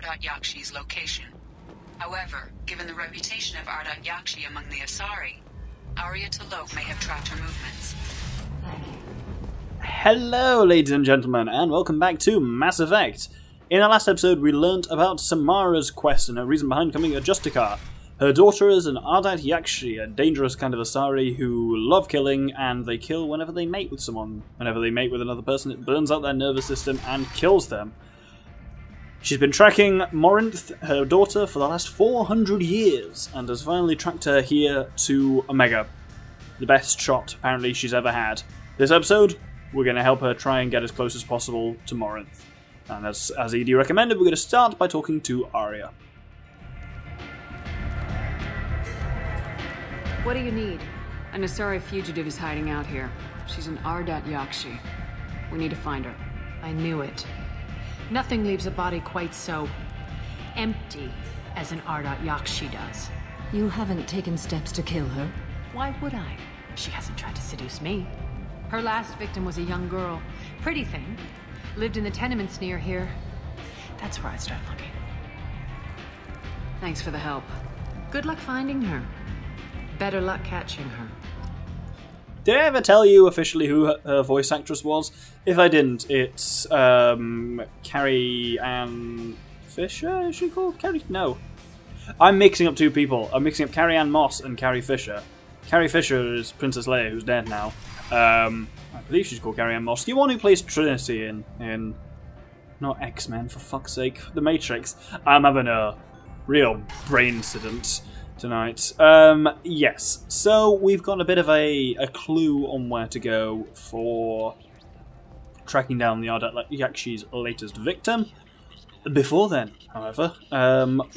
Ardat-Yakshi's location. However, given the reputation of Ardat-Yakshi among the Asari, Arya T'Loak may have tracked her movements. Hello, ladies and gentlemen, and welcome back to Mass Effect. In our last episode, we learnt about Samara's quest and her reason behind becoming a Justicar. Her daughter is an Ardat-Yakshi, a dangerous kind of Asari who love killing, and they kill whenever they mate with someone. Whenever they mate with another person, it burns out their nervous system and kills them. She's been tracking Morinth, her daughter, for the last 400 years, and has finally tracked her here to Omega. The best shot, apparently, she's ever had. This episode, we're going to help her try and get as close as possible to Morinth. And as ED recommended, we're going to start by talking to Arya. What do you need? An Asari fugitive is hiding out here. She's an Ardat-Yakshi. We need to find her. I knew it. Nothing leaves a body quite so empty as an Ardat-Yakshi does. You haven't taken steps to kill her? Why would I? She hasn't tried to seduce me. Her last victim was a young girl. Pretty thing. Lived in the tenements near here. That's where I started looking. Thanks for the help. Good luck finding her. Better luck catching her. Did I ever tell you officially who her voice actress was? If I didn't, it's Carrie Ann Fisher? Is she called Carrie? No. I'm mixing up two people. I'm mixing up Carrie Ann Moss and Carrie Fisher. Carrie Fisher is Princess Leia, who's dead now. I believe she's called Carrie Ann Moss. The one who plays Trinity in not X-Men, for fuck's sake, The Matrix. I'm having a real brain incident tonight. Yes, so we've got a bit of a clue on where to go for tracking down the Ardat-Yakshi's latest victim. Before then, however,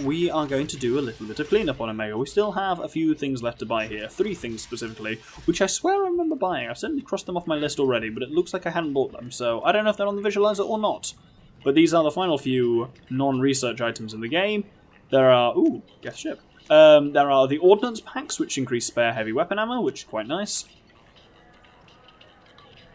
we are going to do a little bit of cleanup on Omega. We still have a few things left to buy here, 3 things specifically, which I swear I remember buying. I've certainly crossed them off my list already, but it looks like I hadn't bought them, so I don't know if they're on the visualizer or not. But these are the final few non-research items in the game. There are... ooh, guest ship. There are the ordnance packs, which increase spare heavy weapon ammo, which is quite nice.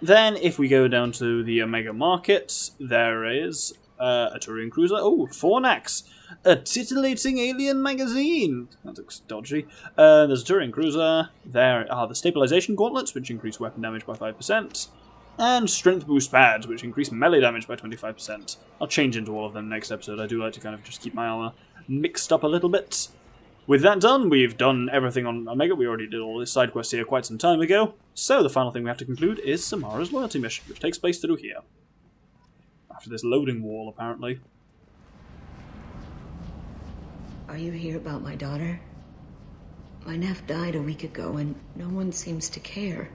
Then, if we go down to the Omega Market, there is a Turian cruiser. Oh, Fornax! A titillating alien magazine! That looks dodgy. There's a Turian cruiser. There are the stabilization gauntlets, which increase weapon damage by 5%. And strength boost pads, which increase melee damage by 25%. I'll change into all of them next episode. I do like to kind of just keep my armor mixed up a little bit. With that done, we've done everything on Omega. We already did all this side quest here quite some time ago. So the final thing we have to conclude is Samara's loyalty mission, which takes place through here. After this loading wall, apparently. Are you here about my daughter? My nephew died a week ago and no one seems to care.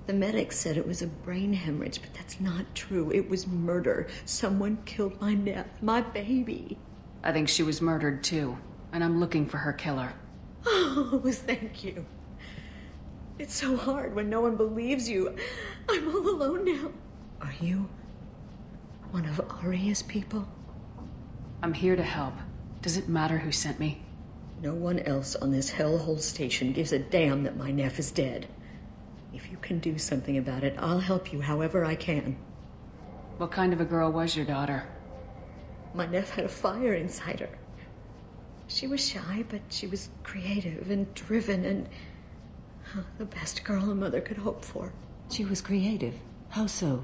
The medics said it was a brain hemorrhage, but that's not true. It was murder. Someone killed my nephew, my baby. I think she was murdered too, and I'm looking for her killer. Oh, thank you. It's so hard when no one believes you. I'm all alone now. Are you one of Arya's people? I'm here to help. Does it matter who sent me? No one else on this hellhole station gives a damn that my nephew is dead. If you can do something about it, I'll help you however I can. What kind of a girl was your daughter? My nephew had a fire inside her. She was shy, but she was creative and driven and the best girl a mother could hope for. She was creative? How so?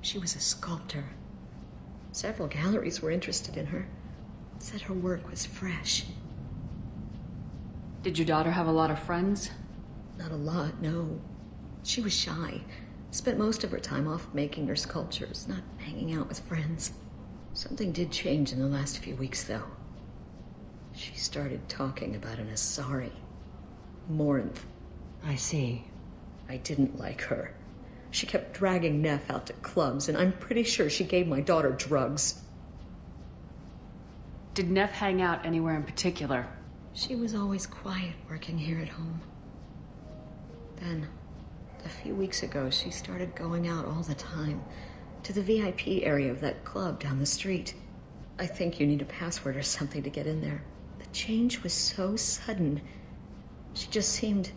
She was a sculptor. Several galleries were interested in her. Said her work was fresh. Did your daughter have a lot of friends? Not a lot, no. She was shy. Spent most of her time off making her sculptures, not hanging out with friends. Something did change in the last few weeks, though. She started talking about an Asari. Morinth. I see. I didn't like her. She kept dragging Neff out to clubs, and I'm pretty sure she gave my daughter drugs. Did Neff hang out anywhere in particular? She was always quiet working here at home. Then, a few weeks ago, she started going out all the time to the VIP area of that club down the street. I think you need a password or something to get in there. The change was so sudden. She just seemed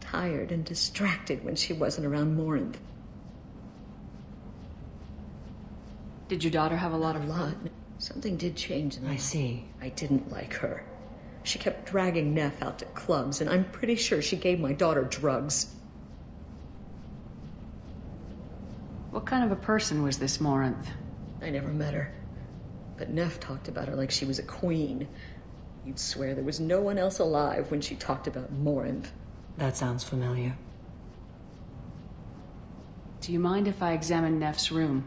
tired and distracted when she wasn't around Morinth. Did your daughter have a lot of... A lot. Something did change in I see. I didn't like her. She kept dragging Neff out to clubs, and I'm pretty sure she gave my daughter drugs. What kind of a person was this Morinth? I never met her. But Neff talked about her like she was a queen. You'd swear there was no one else alive when she talked about Morinth. That sounds familiar. Do you mind if I examine Neff's room?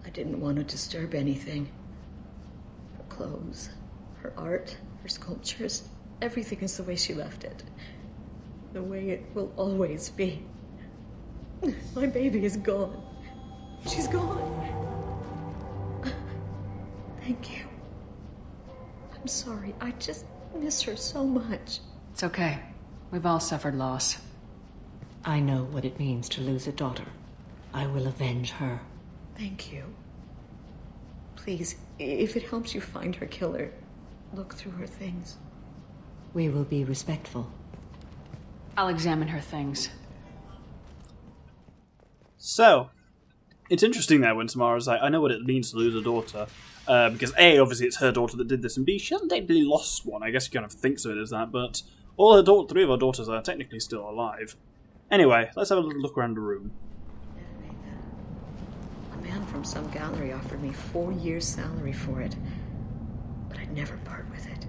I didn't want to disturb anything. Her clothes, her art, her sculptures, everything is the way she left it. The way it will always be. My baby is gone. She's gone. Thank you. I'm sorry. I just miss her so much. It's okay. We've all suffered loss. I know what it means to lose a daughter. I will avenge her. Thank you. Please, if it helps you find her killer, look through her things. We will be respectful. I'll examine her things. So, it's interesting there when Samara's like, I know what it means to lose a daughter. Because A, obviously it's her daughter that did this, and B, she hasn't technically lost one. I guess you kind of thinks of it as that, but all her three of her daughters are technically still alive. Anyway, let's have a little look around the room. A man from some gallery offered me 4 years' salary for it, but I'd never part with it.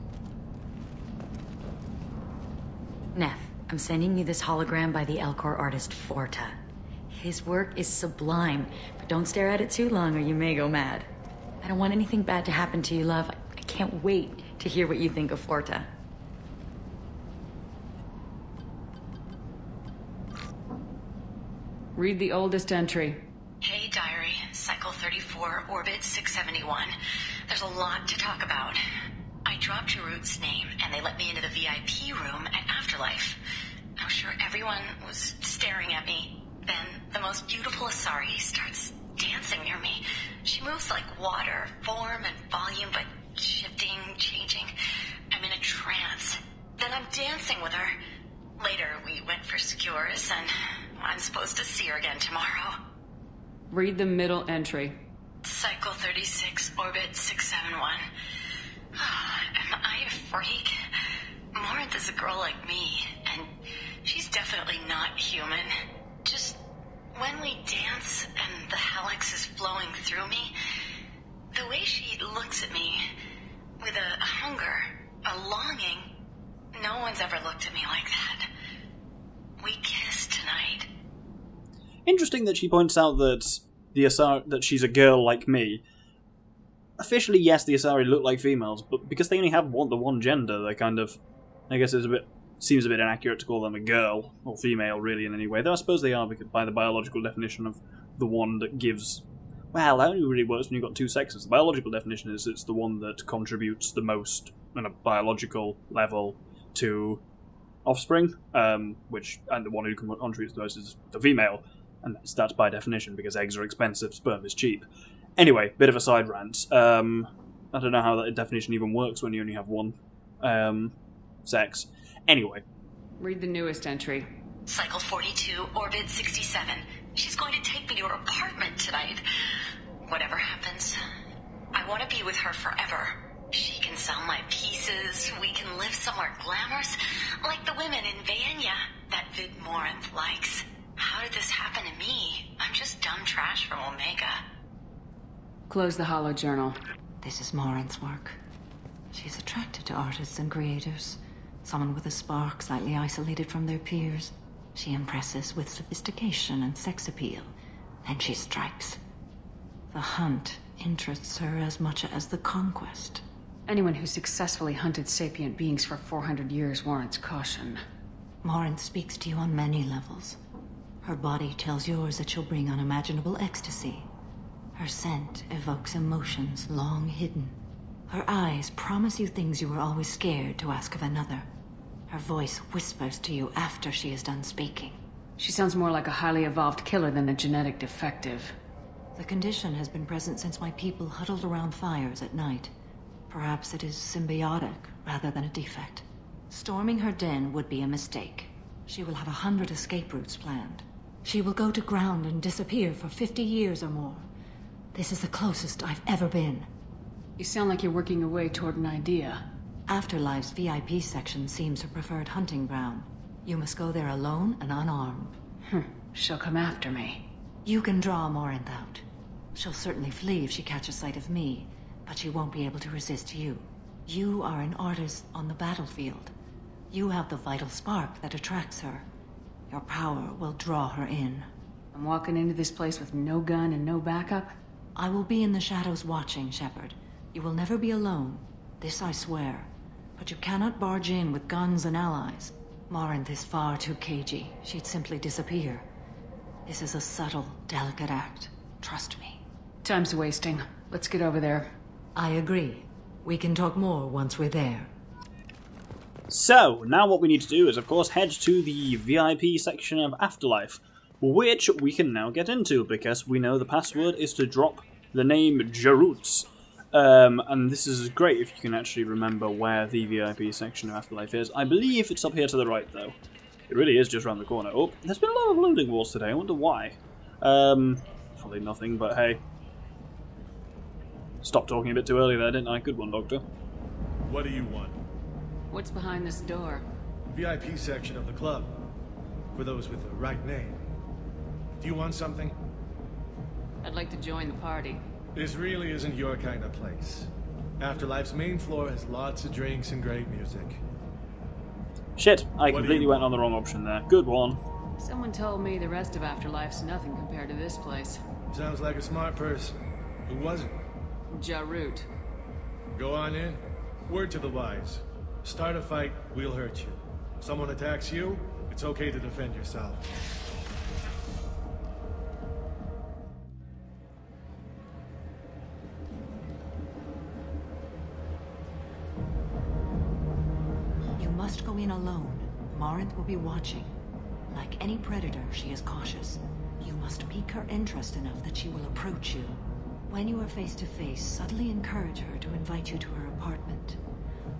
Neff, I'm sending you this hologram by the Elcor artist Forta. His work is sublime, but don't stare at it too long or you may go mad. I don't want anything bad to happen to you, love. I can't wait to hear what you think of Forta. Read the oldest entry. Hey, diary. Cycle 34, orbit 671. There's a lot to talk about. I dropped Jarut's name, and they let me into the VIP room at Afterlife. I was sure everyone was staring at me. Then the most beautiful Asari starts dancing near me. She moves like water, form and volume, but shifting, changing. I'm in a trance. Then I'm dancing with her. Later, we went for skewers, and I'm supposed to see her again tomorrow. Read the middle entry. Cycle 36, orbit 671. Am I a freak? Morinth is a girl like me, and she's definitely not human. Just when we dance and the helix is flowing through me, the way she looks at me with a hunger, a longing, no one's ever looked at me like that. We kissed tonight. Interesting that she points out that that she's a girl like me. Officially, yes, the Asari look like females, but because they only have the one gender, they kind of, I guess seems a bit inaccurate to call them a girl, or female really in any way, though I suppose they are by the biological definition of the one that gives, well, that only really works when you've got two sexes. The biological definition is it's the one that contributes the most on a biological level to offspring, and the one who contributes the most is the female, and that's by definition because eggs are expensive, sperm is cheap. Anyway, bit of a side rant. I don't know how that definition even works when you only have one sex. Anyway. Read the newest entry. Cycle 42, orbit 67. She's going to take me to her apartment tonight. Whatever happens, I want to be with her forever. She can sell my pieces, we can live somewhere glamorous, like the women in Vanya that Vid Morinth likes. How did this happen to me? I'm just dumb trash from Omega. Close the holo journal. This is Morinth's work. She's attracted to artists and creators. Someone with a spark, slightly isolated from their peers. She impresses with sophistication and sex appeal. Then she strikes. The hunt interests her as much as the conquest. Anyone who successfully hunted sapient beings for 400 years warrants caution. Morinth speaks to you on many levels. Her body tells yours that she'll bring unimaginable ecstasy. Her scent evokes emotions long hidden. Her eyes promise you things you were always scared to ask of another. Her voice whispers to you after she is done speaking. She sounds more like a highly evolved killer than a genetic defective. The condition has been present since my people huddled around fires at night. Perhaps it is symbiotic rather than a defect. Storming her den would be a mistake. She will have 100 escape routes planned. She will go to ground and disappear for 50 years or more. This is the closest I've ever been. You sound like you're working your way toward an idea. Afterlife's VIP section seems her preferred hunting ground. You must go there alone and unarmed. She'll come after me. You can draw Morinth out. She'll certainly flee if she catches sight of me, but she won't be able to resist you. You are an artist on the battlefield. You have the vital spark that attracts her. Your power will draw her in. I'm walking into this place with no gun and no backup? I will be in the shadows watching, Shepard. You will never be alone. This I swear. But you cannot barge in with guns and allies. Morinth is far too cagey. She'd simply disappear. This is a subtle, delicate act. Trust me. Time's wasting. Let's get over there. I agree. We can talk more once we're there. So, now what we need to do is, of course, head to the VIP section of Afterlife, which we can now get into, because we know the password is to drop the name Jarut. And this is great if you can actually remember where the VIP section of Afterlife is. I believe it's up here to the right, though. It really is just around the corner. Oh, there's been a lot of loading walls today. I wonder why. Probably nothing, but hey. Stopped talking a bit too early there, didn't I? Good one, Doctor. What do you want? What's behind this door? VIP section of the club. For those with the right name. Do you want something? I'd like to join the party. This really isn't your kind of place. Afterlife's main floor has lots of drinks and great music. Shit, I completely went on the wrong option there. Good one. Someone told me the rest of Afterlife's nothing compared to this place. Sounds like a smart person. Who was it? Jarut. Go on in. Word to the wise. Start a fight, we'll hurt you. If someone attacks you, it's okay to defend yourself. You must go in alone. Morinth will be watching. Like any predator, she is cautious. You must pique her interest enough that she will approach you. When you are face to face, subtly encourage her to invite you to her apartment.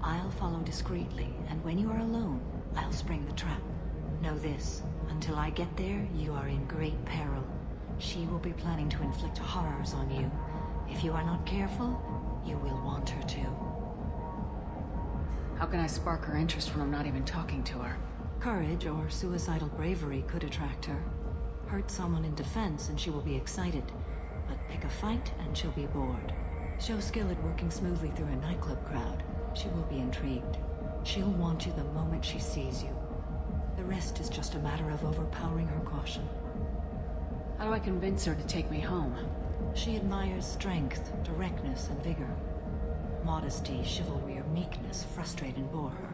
I'll follow discreetly, and when you are alone, I'll spring the trap. Know this, until I get there, you are in great peril. She will be planning to inflict horrors on you. If you are not careful, you will want her to. How can I spark her interest when I'm not even talking to her? Courage or suicidal bravery could attract her. Hurt someone in defense and she will be excited. But pick a fight and she'll be bored. Show skill at working smoothly through a nightclub crowd. She will be intrigued. She'll want you the moment she sees you. The rest is just a matter of overpowering her caution. How do I convince her to take me home? She admires strength, directness, and vigor. Modesty, chivalry, or meekness frustrate and bore her.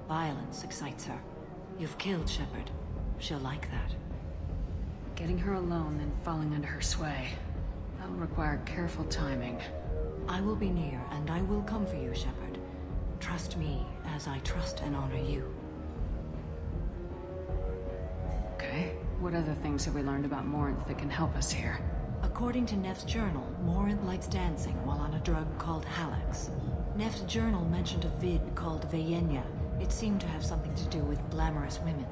Violence excites her. You've killed Shepard. She'll like that. Getting her alone, then falling under her sway. That'll require careful timing. I will be near, and I will come for you, Shepard. Trust me, as I trust and honor you. Okay. What other things have we learned about Morinth that can help us here? According to Neff's journal, Morinth likes dancing while on a drug called Halax. Neff's journal mentioned a vid called Veyenya. It seemed to have something to do with glamorous women.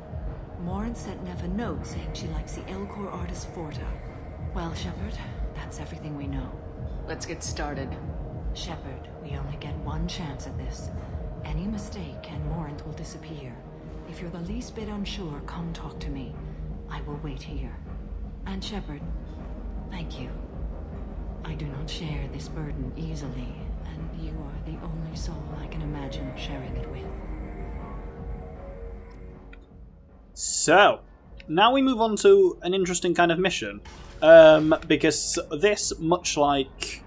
Morinth sent Neff a note saying she likes the Elcor artist Forta. Well, Shepard, that's everything we know. Let's get started. Shepard, we only get one chance at this. Any mistake and Morinth will disappear. If you're the least bit unsure, come talk to me. I will wait here. And Shepard, thank you. I do not share this burden easily, and you are the only soul I can imagine sharing it with. So, now we move on to an interesting kind of mission. Because this, much like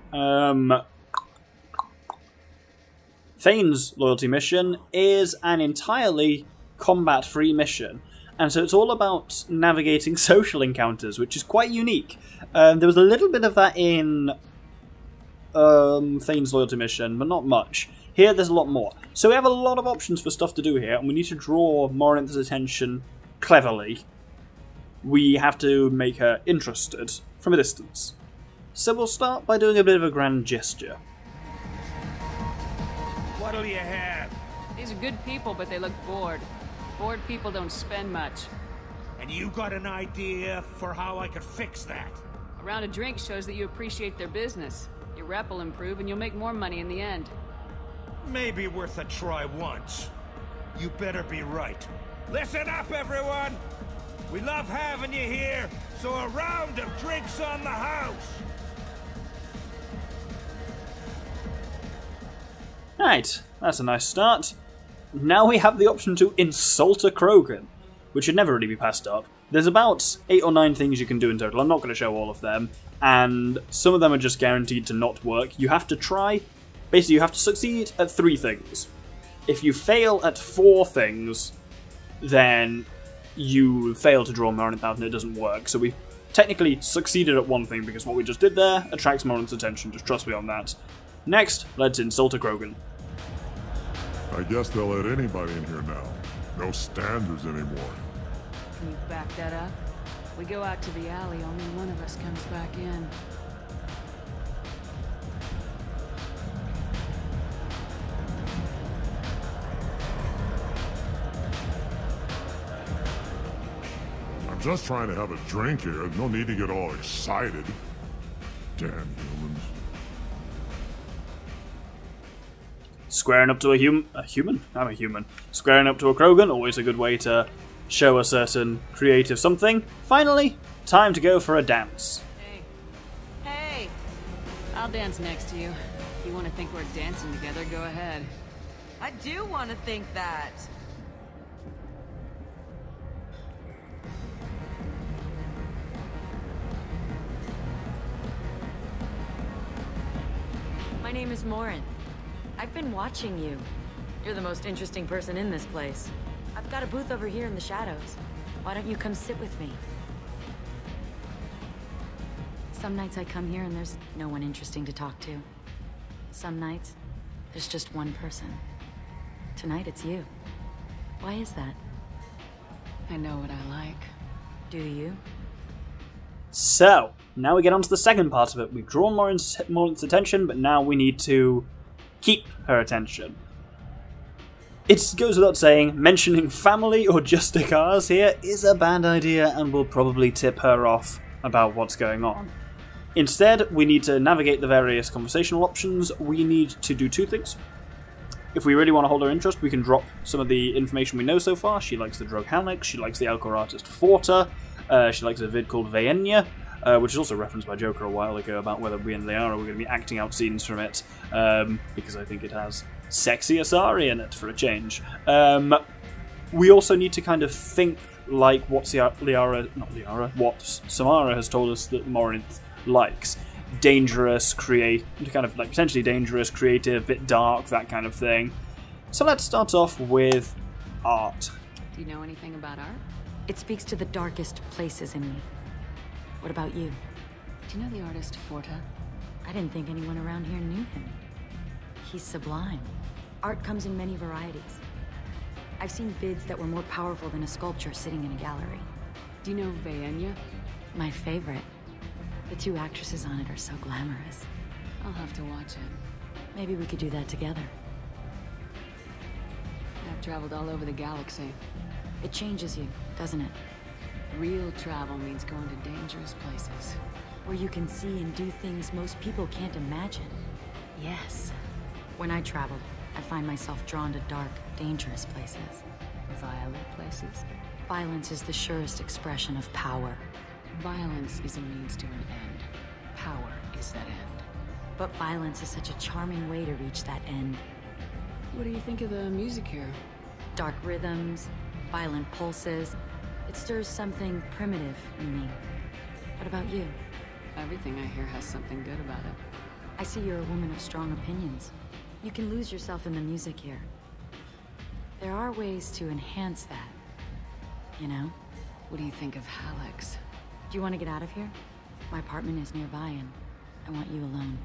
Thane's loyalty mission, is an entirely combat-free mission. And so it's all about navigating social encounters, which is quite unique. There was a little bit of that in Thane's loyalty mission, but not much. Here there's a lot more. So we have a lot of options for stuff to do here, and we need to draw Morinth's attention cleverly. We have to make her interested from a distance. So we'll start by doing a bit of a grand gesture. What'll you have? These are good people, but they look bored. Bored people don't spend much. And you got an idea for how I could fix that? A round of drinks shows that you appreciate their business. Your rep will improve and you'll make more money in the end. Maybe worth a try once. You better be right. Listen up, everyone! We love having you here, so a round of drinks on the house! Right, that's a nice start. Now we have the option to insult a Krogan, which should never really be passed up. There's about 8 or 9 things you can do in total. I'm not going to show all of them, and some of them are just guaranteed to not work. You have to try, basically you have to succeed at 3 things. If you fail at 4 things, then you fail to draw Morinth out and it doesn't work. So we technically succeeded at 1 thing because what we just did there attracts Morinth's attention, just trust me on that. Next, let's insult a Krogan. I guess they'll let anybody in here now. No standards anymore. Can you back that up? We go out to the alley, only one of us comes back in. I'm just trying to have a drink here. No need to get all excited. Damn humans. Squaring up to a human? I'm a human. Squaring up to a Krogan, always a good way to show a certain creative something. Finally, time to go for a dance. Hey. Hey! I'll dance next to you. If you want to think we're dancing together, go ahead. I do want to think that. My name is Morinth. I've been watching you. You're the most interesting person in this place. I've got a booth over here in the shadows. Why don't you come sit with me? Some nights I come here and there's no one interesting to talk to. Some nights, there's just one person. Tonight it's you. Why is that? I know what I like. Do you? So, now we get on to the second part of it. We've drawn Morinth's attention, but now we need to keep her attention. It goes without saying, mentioning family or just a cars here is a bad idea and will probably tip her off about what's going on. Instead, we need to navigate the various conversational options. We need to do 2 things. If we really want to hold her interest, we can drop some of the information we know so far. She likes the drug Hallex, she likes the alcohol artist Forta, she likes a vid called Vaenia, which is also referenced by Joker a while ago about whether we and Liara were going to be acting out scenes from it, because I think it has sexy Asari in it for a change. We also need to kind of think like what Samara has told us that Morinth likes. Dangerous, kind of like potentially dangerous, creative, bit dark, that kind of thing. So let's start off with art. Do you know anything about art? It speaks to the darkest places in me. What about you? Do you know the artist Forta? I didn't think anyone around here knew him. He's sublime. Art comes in many varieties. I've seen vids that were more powerful than a sculpture sitting in a gallery. Do you know Vaenia? My favorite. The 2 actresses on it are so glamorous. I'll have to watch it. Maybe we could do that together. I've traveled all over the galaxy. It changes you, doesn't it? Real travel means going to dangerous places. Where you can see and do things most people can't imagine. Yes. When I travel, I find myself drawn to dark, dangerous places. Violent places? Violence is the surest expression of power. Violence is a means to an end. Power is that end. But violence is such a charming way to reach that end. What do you think of the music here? Dark rhythms, violent pulses. It stirs something primitive in me. What about you? Everything I hear has something good about it. I see you're a woman of strong opinions. You can lose yourself in the music here. There are ways to enhance that, you know? What do you think of Hallex? Do you want to get out of here? My apartment is nearby and I want you alone.